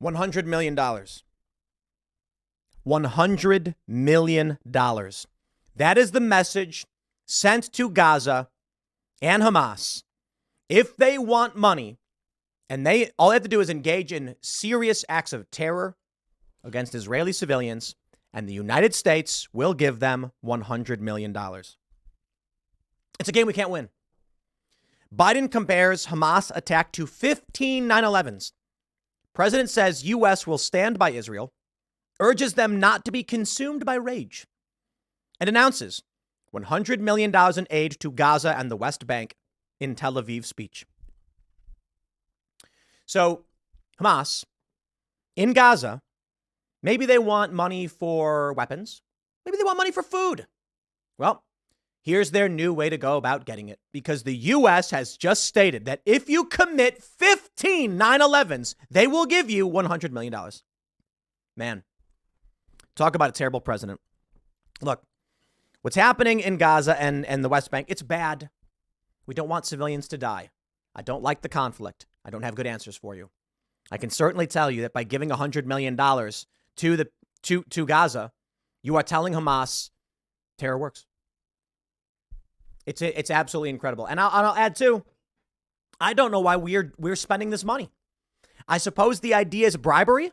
$100 million. $100 million. That is the message sent to Gaza and Hamas. If they want money, and all they have to do is engage in serious acts of terror against Israeli civilians, and the United States will give them $100 million. It's a game we can't win. Biden compares Hamas attack to 15 9/11s. President says U.S. will stand by Israel, urges them not to be consumed by rage, and announces $100 million in aid to Gaza and the West Bank in Tel Aviv speech. So Hamas in Gaza, maybe they want money for weapons. Maybe they want money for food. Well, here's their new way to go about getting it, because the U.S. has just stated that if you commit 15 9/11s, they will give you $100 million. Man, talk about a terrible president. Look, what's happening in Gaza and the West Bank, it's bad. We don't want civilians to die. I don't like the conflict. I don't have good answers for you. I can certainly tell you that by giving $100 million to Gaza, you are telling Hamas terror works. It's absolutely incredible. And I'll add too, I don't know why we're spending this money. I suppose the idea is bribery.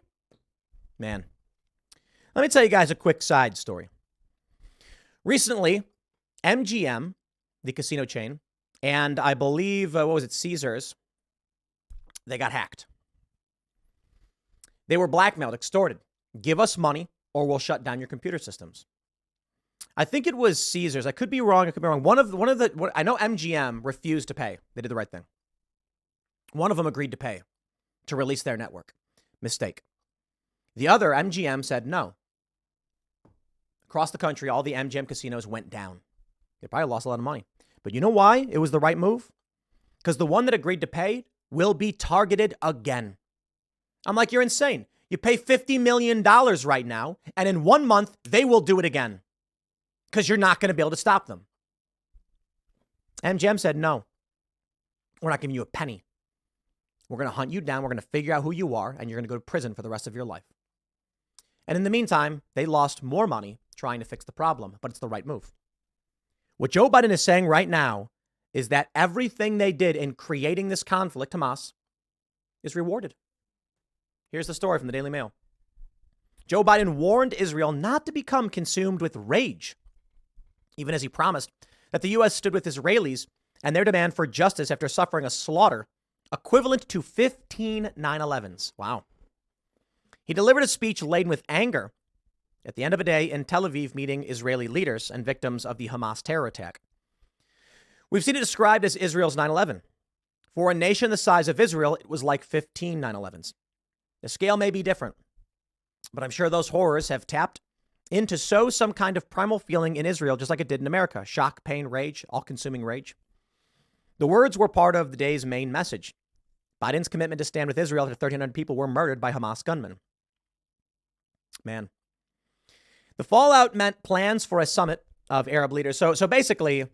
Man, let me tell you guys a quick side story. Recently, MGM, the casino chain, and I believe, Caesars, they got hacked. They were blackmailed, extorted. Give us money or we'll shut down your computer systems. I think it was Caesars. I could be wrong. One of the I know MGM refused to pay. They did the right thing. One of them agreed to pay to release their network. Mistake. The other, MGM, said no. Across the country, all the MGM casinos went down. They probably lost a lot of money. But you know why it was the right move? Because the one that agreed to pay will be targeted again. I'm like, you're insane. You pay $50 million right now, and in 1 month, they will do it again. Because you're not going to be able to stop them. MGM said, no, we're not giving you a penny. We're going to hunt you down. We're going to figure out who you are, and you're going to go to prison for the rest of your life. And in the meantime, they lost more money trying to fix the problem, but it's the right move. What Joe Biden is saying right now is that everything they did in creating this conflict, Hamas, is rewarded. Here's the story from the Daily Mail. Joe Biden warned Israel not to become consumed with rage, even as he promised that the U.S. stood with Israelis and their demand for justice after suffering a slaughter equivalent to 15 9/11s. Wow. He delivered a speech laden with anger at the end of a day in Tel Aviv meeting Israeli leaders and victims of the Hamas terror attack. We've seen it described as Israel's 9/11. For a nation the size of Israel, it was like 15 9/11s. The scale may be different, but I'm sure those horrors have tapped into some kind of primal feeling in Israel, just like it did in America. Shock, pain, rage, all-consuming rage. The words were part of the day's main message. Biden's commitment to stand with Israel after 1,300 people were murdered by Hamas gunmen. Man. The fallout meant plans for a summit of Arab leaders. So basically,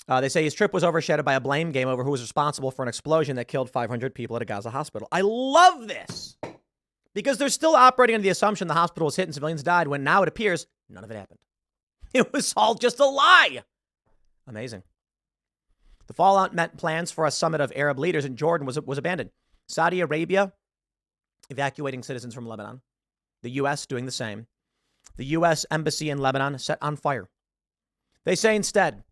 they say his trip was overshadowed by a blame game over who was responsible for an explosion that killed 500 people at a Gaza hospital. I love this because they're still operating under the assumption the hospital was hit and civilians died, when now it appears none of it happened. It was all just a lie. Amazing. The fallout meant plans for a summit of Arab leaders in Jordan was abandoned. Saudi Arabia evacuating citizens from Lebanon. The U.S. doing the same. The U.S. embassy in Lebanon set on fire. They say instead,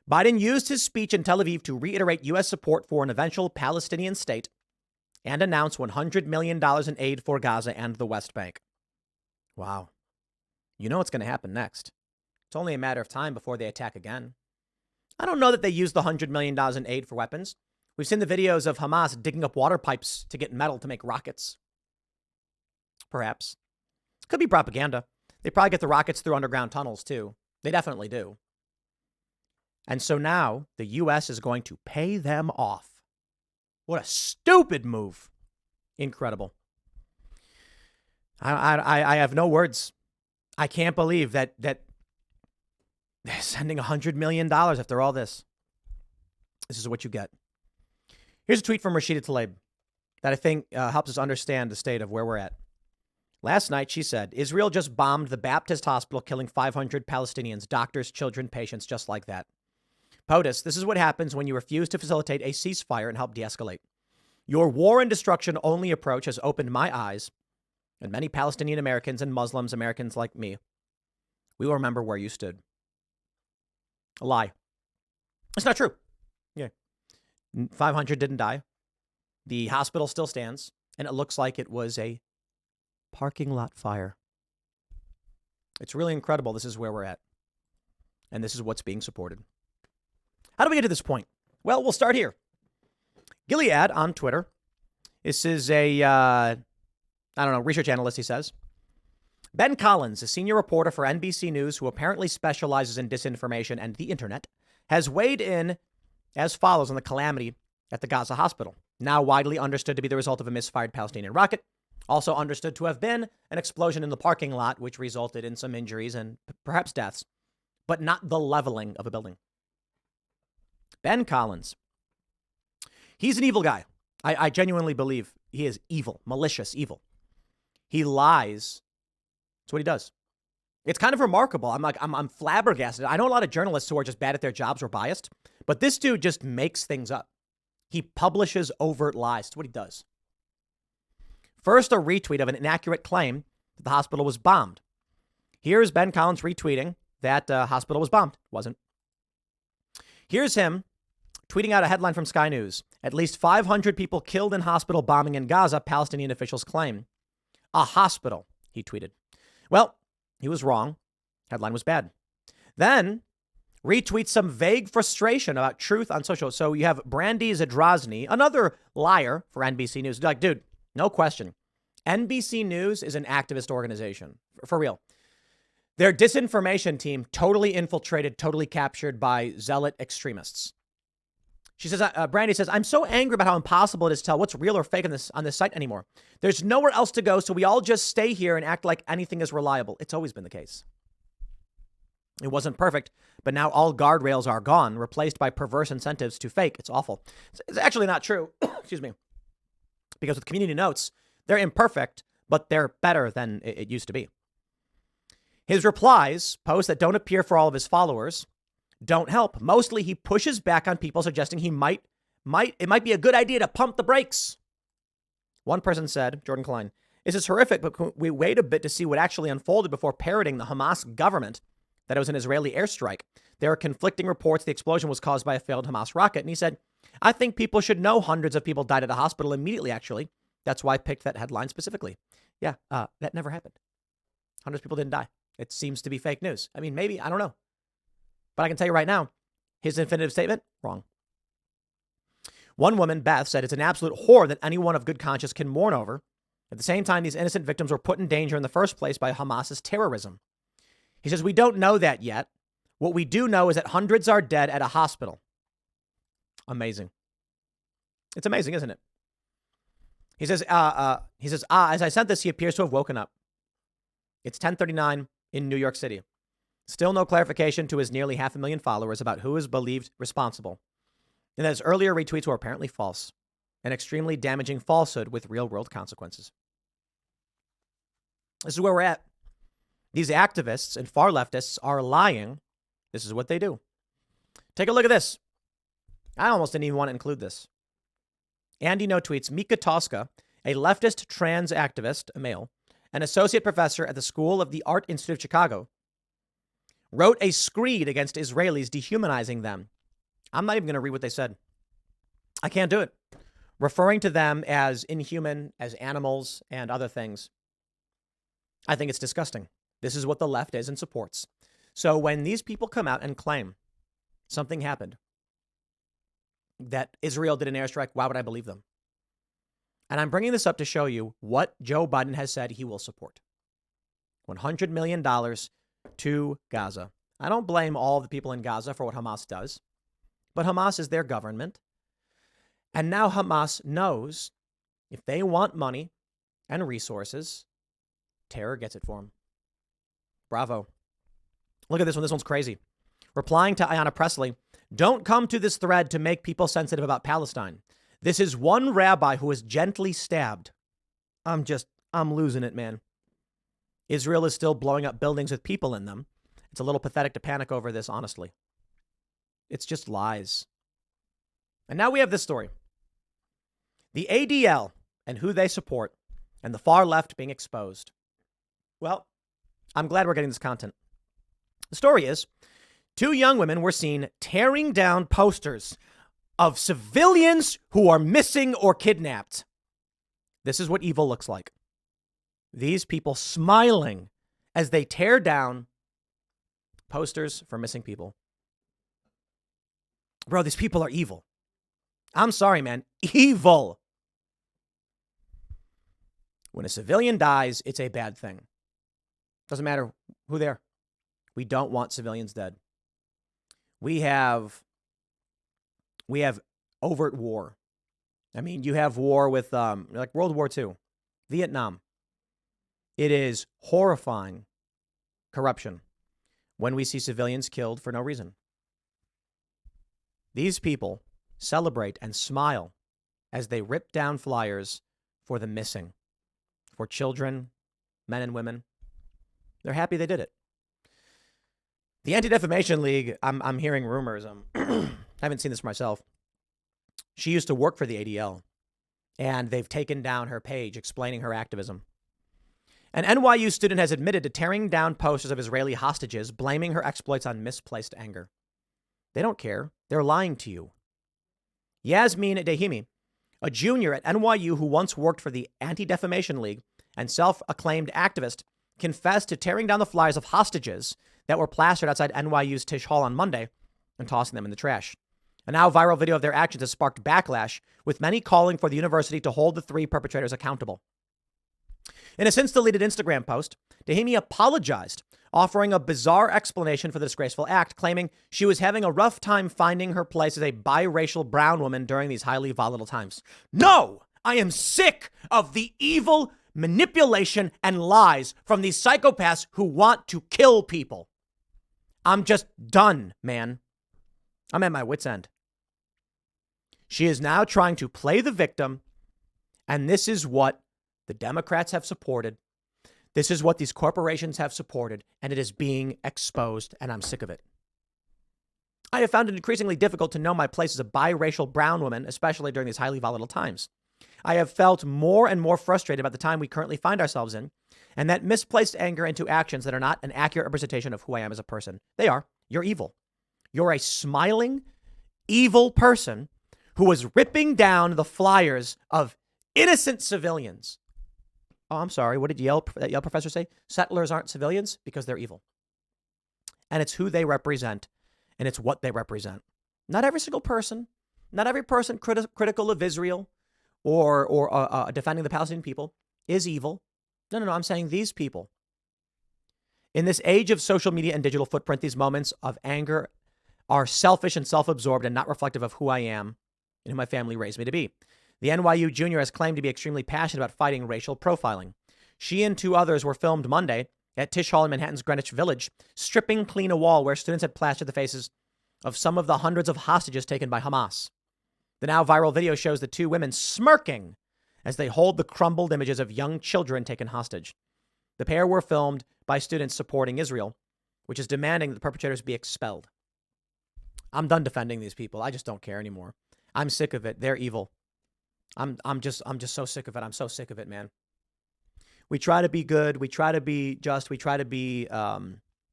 Biden used his speech in Tel Aviv to reiterate U.S. support for an eventual Palestinian state and announce $100 million in aid for Gaza and the West Bank. Wow. You know what's going to happen next. It's only a matter of time before they attack again. I don't know that they used the $100 million in aid for weapons. We've seen the videos of Hamas digging up water pipes to get metal to make rockets. Perhaps. Could be propaganda. They probably get the rockets through underground tunnels, too. They definitely do. And so now the U.S. is going to pay them off. What a stupid move. Incredible. I have no words. I can't believe that they're sending $100 million after all this. This is what you get. Here's a tweet from Rashida Tlaib. that I think helps us understand the state of where we're at. Last night, she said, Israel just bombed the Baptist hospital, killing 500 Palestinians, doctors, children, patients, just like that. POTUS, this is what happens when you refuse to facilitate a ceasefire and help de-escalate. Your war and destruction only approach has opened my eyes, and many Palestinian Americans and Muslims, Americans like me, we will remember where you stood. A lie. It's not true. Yeah. 500 didn't die. The hospital still stands, and it looks like it was a parking lot fire. It's really incredible. This is where we're at. And this is what's being supported. How do we get to this point? Well, we'll start here. Gilead on Twitter. This is a, research analyst, he says. Ben Collins, a senior reporter for NBC News who apparently specializes in disinformation and the internet, has weighed in as follows on the calamity at the Gaza hospital, now widely understood to be the result of a misfired Palestinian rocket, also understood to have been an explosion in the parking lot, which resulted in some injuries and perhaps deaths, but not the leveling of a building. Ben Collins. He's an evil guy. I genuinely believe he is evil, malicious, evil. He lies. That's what he does. It's kind of remarkable. I'm flabbergasted. I know a lot of journalists who are just bad at their jobs or biased, but this dude just makes things up. He publishes overt lies. That's what he does. First, a retweet of an inaccurate claim that the hospital was bombed. Here's Ben Collins retweeting that hospital was bombed. Wasn't. Here's him tweeting out a headline from Sky News. At least 500 people killed in hospital bombing in Gaza, Palestinian officials claim. A hospital, he tweeted. Well, he was wrong. Headline was bad. Then retweets some vague frustration about truth on social. So you have Brandy Zadrozny, another liar for NBC News. Like, dude, no question. NBC News is an activist organization. For real. Their disinformation team totally infiltrated, totally captured by zealot extremists. She says, Brandy says, I'm so angry about how impossible it is to tell what's real or fake on this site anymore. There's nowhere else to go, so we all just stay here and act like anything is reliable. It's always been the case. It wasn't perfect, but now all guardrails are gone, replaced by perverse incentives to fake. It's awful. It's actually not true. Excuse me. Because with community notes, they're imperfect, but they're better than it used to be. His replies, posts that don't appear for all of his followers, don't help. Mostly he pushes back on people, suggesting it might be a good idea to pump the brakes. One person said, Jordan Klein, this is horrific, but we wait a bit to see what actually unfolded before parroting the Hamas government that it was an Israeli airstrike. There are conflicting reports the explosion was caused by a failed Hamas rocket. And he said, I think people should know hundreds of people died at a hospital immediately, actually. That's why I picked that headline specifically. Yeah, that never happened. Hundreds of people didn't die. It seems to be fake news. I mean, maybe, I don't know. But I can tell you right now, his definitive statement, wrong. One woman, Beth, said it's an absolute horror that anyone of good conscience can mourn over. At the same time, these innocent victims were put in danger in the first place by Hamas's terrorism. He says, we don't know that yet. What we do know is that hundreds are dead at a hospital. Amazing. It's amazing, isn't it? He says, as I sent this, he appears to have woken up. It's 10:39 in New York City. Still no clarification to his nearly 500,000 followers about who is believed responsible. And that his earlier retweets were apparently false. An extremely damaging falsehood with real-world consequences. This is where we're at. These activists and far leftists are lying. This is what they do. Take a look at this. I almost didn't even want to include this. Andy No tweets, Mika Tosca, a leftist trans activist, a male, an associate professor at the School of the Art Institute of Chicago, wrote a screed against Israelis, dehumanizing them. I'm not even going to read what they said. I can't do it. Referring to them as inhuman, as animals, and other things. I think it's disgusting. This is what the left is and supports. So when these people come out and claim something happened, that Israel did an airstrike, why would I believe them? And I'm bringing this up to show you what Joe Biden has said he will support. $100 million to Gaza. I don't blame all the people in Gaza for what Hamas does, but Hamas is their government. And now Hamas knows if they want money and resources, terror gets it for them. Bravo. Look at this one. This one's crazy. Replying to Ayanna Pressley, don't come to this thread to make people sensitive about Palestine. This is one rabbi who was gently stabbed. I'm losing it, man. Israel is still blowing up buildings with people in them. It's a little pathetic to panic over this, honestly. It's just lies. And now we have this story. The ADL and who they support and the far left being exposed. Well, I'm glad we're getting this content. The story is 2 young women were seen tearing down posters of civilians who are missing or kidnapped. This is what evil looks like. These people smiling as they tear down posters for missing people. Bro, these people are evil. I'm sorry, man. Evil. When a civilian dies, it's a bad thing. Doesn't matter who they are. We don't want civilians dead. We have overt war. I mean, you have war with like World War II, Vietnam. It is horrifying corruption when we see civilians killed for no reason. These people celebrate and smile as they rip down flyers for the missing, for children, men and women. They're happy they did it. The Anti-Defamation League, I'm hearing rumors. I haven't seen this myself. She used to work for the ADL, and they've taken down her page explaining her activism. An NYU student has admitted to tearing down posters of Israeli hostages, blaming her exploits on misplaced anger. They don't care. They're lying to you. Yasmin Dehimi, a junior at NYU who once worked for the Anti-Defamation League and self-acclaimed activist, confessed to tearing down the flyers of hostages that were plastered outside NYU's Tisch Hall on Monday and tossing them in the trash. A now viral video of their actions has sparked backlash, with many calling for the university to hold the 3 perpetrators accountable. In a since-deleted Instagram post, Dehimi apologized, offering a bizarre explanation for the disgraceful act, claiming she was having a rough time finding her place as a biracial brown woman during these highly volatile times. No! I am sick of the evil manipulation and lies from these psychopaths who want to kill people. I'm just done, man. I'm at my wit's end. She is now trying to play the victim, and this is what the Democrats have supported. This is what these corporations have supported, and it is being exposed, and I'm sick of it. I have found it increasingly difficult to know my place as a biracial brown woman, especially during these highly volatile times. I have felt more and more frustrated about the time we currently find ourselves in, and that misplaced anger into actions that are not an accurate representation of who I am as a person. They are. You're evil. You're a smiling, evil person who was ripping down the flyers of innocent civilians. Oh, I'm sorry. What did that Yale professor say? Settlers aren't civilians because they're evil. And it's who they represent, and it's what they represent. Not every single person, not every person critical of Israel or defending the Palestinian people is evil. No. I'm saying these people. In this age of social media and digital footprint, these moments of anger are selfish and self-absorbed and not reflective of who I am and who my family raised me to be. The NYU junior has claimed to be extremely passionate about fighting racial profiling. She and 2 others were filmed Monday at Tisch Hall in Manhattan's Greenwich Village, stripping clean a wall where students had plastered the faces of some of the hundreds of hostages taken by Hamas. The now viral video shows the 2 women smirking as they hold the crumbled images of young children taken hostage. The pair were filmed by students supporting Israel, which is demanding that the perpetrators be expelled. I'm done defending these people. I just don't care anymore. I'm sick of it. They're evil. I'm just so sick of it. I'm so sick of it, man. We try to be good. We try to be just. We try to be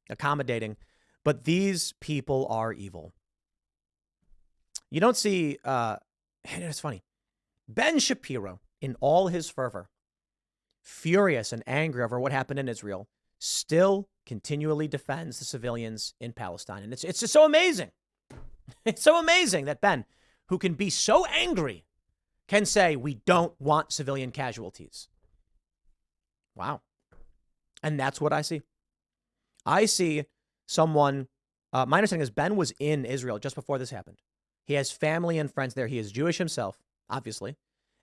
accommodating. But these people are evil. You don't see, it's funny. Ben Shapiro, in all his fervor, furious and angry over what happened in Israel, still continually defends the civilians in Palestine. And it's just so amazing. It's so amazing that Ben, who can be so angry, can say we don't want civilian casualties. Wow. And that's what I see. I see someone, my understanding is Ben was in Israel just before this happened. He has family and friends there. He is Jewish himself, obviously.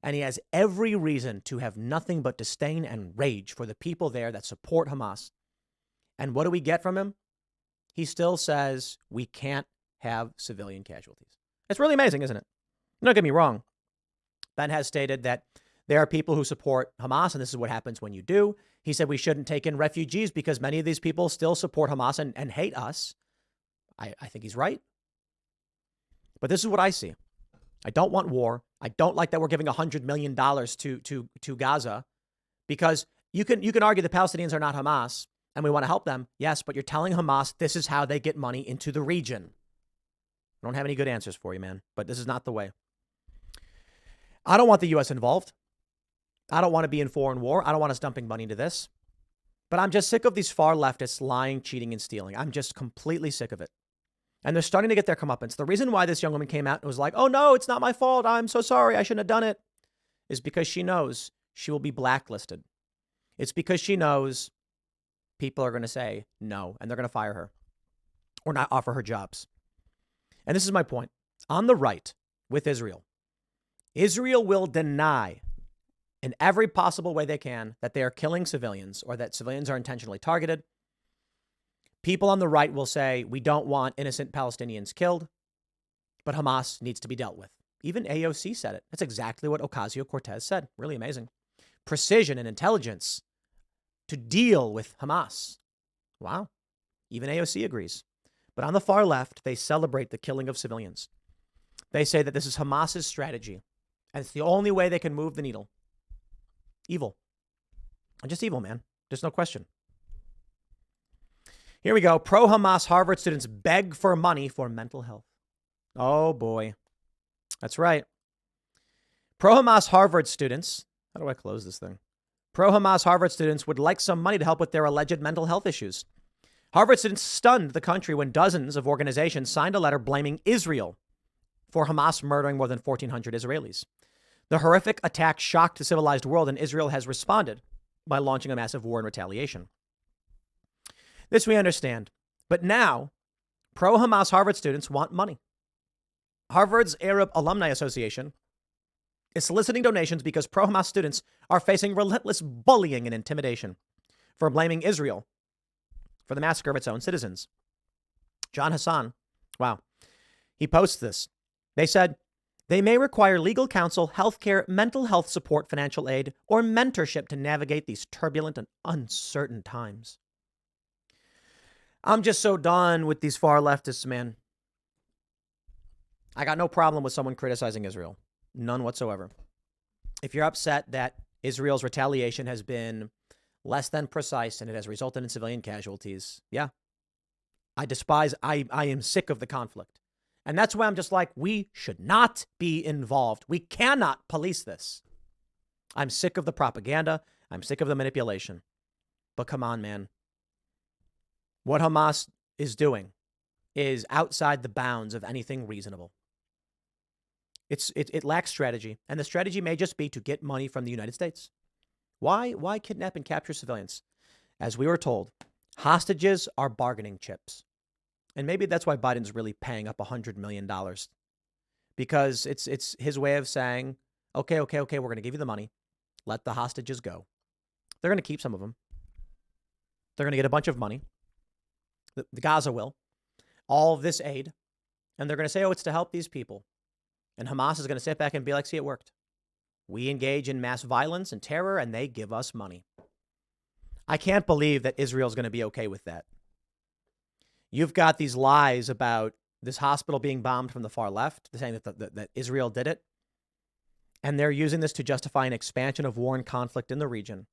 And he has every reason to have nothing but disdain and rage for the people there that support Hamas. And what do we get from him? He still says we can't have civilian casualties. It's really amazing, isn't it? Don't get me wrong. Ben has stated that there are people who support Hamas, and this is what happens when you do. He said we shouldn't take in refugees because many of these people still support Hamas and hate us. I think he's right. But this is what I see. I don't want war. I don't like that we're giving $100 million to Gaza, because you can argue the Palestinians are not Hamas and we want to help them. Yes, but you're telling Hamas this is how they get money into the region. I don't have any good answers for you, man, but this is not the way. I don't want the U.S. involved. I don't want to be in foreign war. I don't want us dumping money into this. But I'm just sick of these far leftists lying, cheating, and stealing. I'm just completely sick of it. And they're starting to get their comeuppance. The reason why this young woman came out and was like, oh, no, it's not my fault. I'm so sorry. I shouldn't have done it. Is because she knows she will be blacklisted. It's because she knows people are going to say no, and they're going to fire her or not offer her jobs. And this is my point. On the right with Israel, Israel will deny in every possible way they can that they are killing civilians or that civilians are intentionally targeted. People on the right will say, we don't want innocent Palestinians killed, but Hamas needs to be dealt with. Even AOC said it. That's exactly what Ocasio-Cortez said. Really amazing. Precision and intelligence to deal with Hamas. Wow. Even AOC agrees. But on the far left, they celebrate the killing of civilians. They say that this is Hamas's strategy, and it's the only way they can move the needle. Evil. Just evil, man. There's no question. Here we go. Pro-Hamas Harvard students beg for money for mental health. Oh, boy. That's right. Pro-Hamas Harvard students. How do I close this thing? Pro-Hamas Harvard students would like some money to help with their alleged mental health issues. Harvard students stunned the country when dozens of organizations signed a letter blaming Israel for Hamas murdering more than 1,400 Israelis. The horrific attack shocked the civilized world, and Israel has responded by launching a massive war in retaliation. This we understand. But now, pro-Hamas Harvard students want money. Harvard's Arab Alumni Association is soliciting donations because pro-Hamas students are facing relentless bullying and intimidation for blaming Israel for the massacre of its own citizens. John Hassan, wow, he posts this. They said, they may require legal counsel, healthcare, mental health support, financial aid, or mentorship to navigate these turbulent and uncertain times. I'm just so done with these far leftists, man. I got no problem with someone criticizing Israel. None whatsoever. If you're upset that Israel's retaliation has been less than precise and it has resulted in civilian casualties, yeah. I am sick of the conflict. And that's why I'm just like, we should not be involved. We cannot police this. I'm sick of the propaganda. I'm sick of the manipulation. But come on, man. What Hamas is doing outside the bounds of anything reasonable. It lacks strategy, and the strategy may just be to get money from the United States. Why kidnap and capture civilians? As we were told, hostages are bargaining chips. And maybe that's why Biden's really paying up $100 million, because it's his way of saying, okay, we're going to give you the money. Let the hostages go. They're going to keep some of them. They're going to get a bunch of money. The Gaza will. All of this aid. And they're going to say, oh, it's to help these people. And Hamas is going to sit back and be like, see, it worked. We engage in mass violence and terror, and they give us money. I can't believe that Israel's going to be okay with that. You've got these lies about this hospital being bombed from the far left, saying that Israel did it. And they're using this to justify an expansion of war and conflict in the region.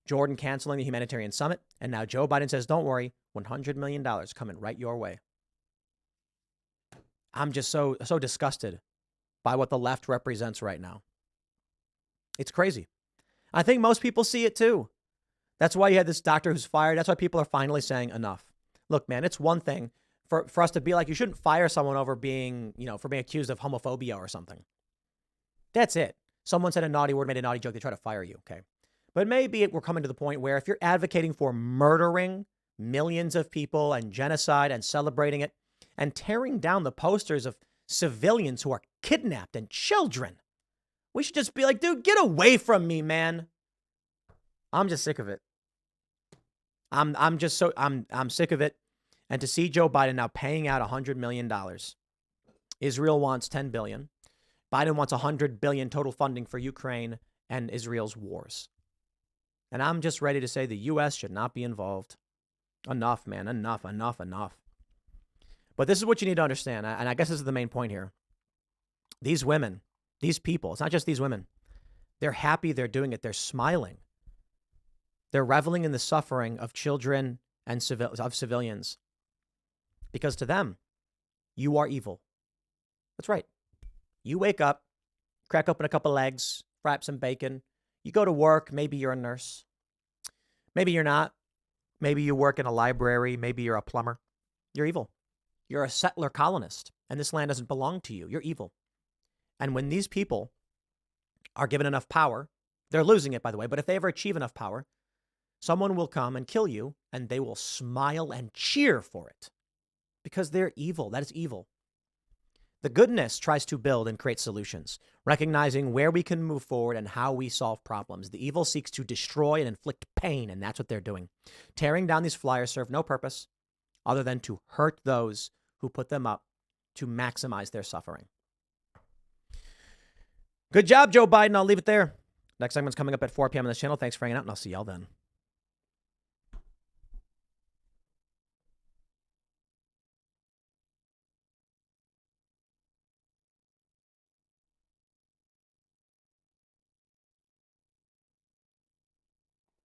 Jordan canceling the humanitarian summit. And now Joe Biden says, don't worry, $100 million coming right your way. I'm just so disgusted by what the left represents right now. It's crazy. I think most people see it too. That's why you had this doctor who's fired. That's why people are finally saying enough. Look, man, it's one thing for us to be like, you shouldn't fire someone over being, for being accused of homophobia or something. That's it. Someone said a naughty word, made a naughty joke, they try to fire you. Okay. But maybe we're coming to the point where if you're advocating for murdering millions of people and genocide and celebrating it and tearing down the posters of civilians who are kidnapped and children, we should just be like, dude, get away from me, man. I'm just sick of it. I'm sick of it. And to see Joe Biden now paying out $100 million. Israel wants $10 billion. Biden wants $100 billion total funding for Ukraine and Israel's wars. And I'm just ready to say the U.S. should not be involved. Enough, man. Enough. But this is what you need to understand. And I guess this is the main point here. These women, these people, it's not just these women. They're happy they're doing it. They're smiling. They're reveling in the suffering of children and of civilians. Because to them, you are evil. That's right. You wake up, crack open a couple eggs, fry up some bacon. You go to work. Maybe you're a nurse. Maybe you're not. Maybe you work in a library. Maybe you're a plumber. You're evil. You're a settler colonist, and this land doesn't belong to you. You're evil. And when these people are given enough power, they're losing it, by the way, but if they ever achieve enough power, someone will come and kill you, and they will smile and cheer for it because they're evil. That is evil. The goodness tries to build and create solutions, recognizing where we can move forward and how we solve problems. The evil seeks to destroy and inflict pain, and that's what they're doing. Tearing down these flyers serve no purpose other than to hurt those who put them up to maximize their suffering. Good job, Joe Biden. I'll leave it there. Next segment's coming up at 4 p.m. on this channel. Thanks for hanging out, and I'll see y'all then.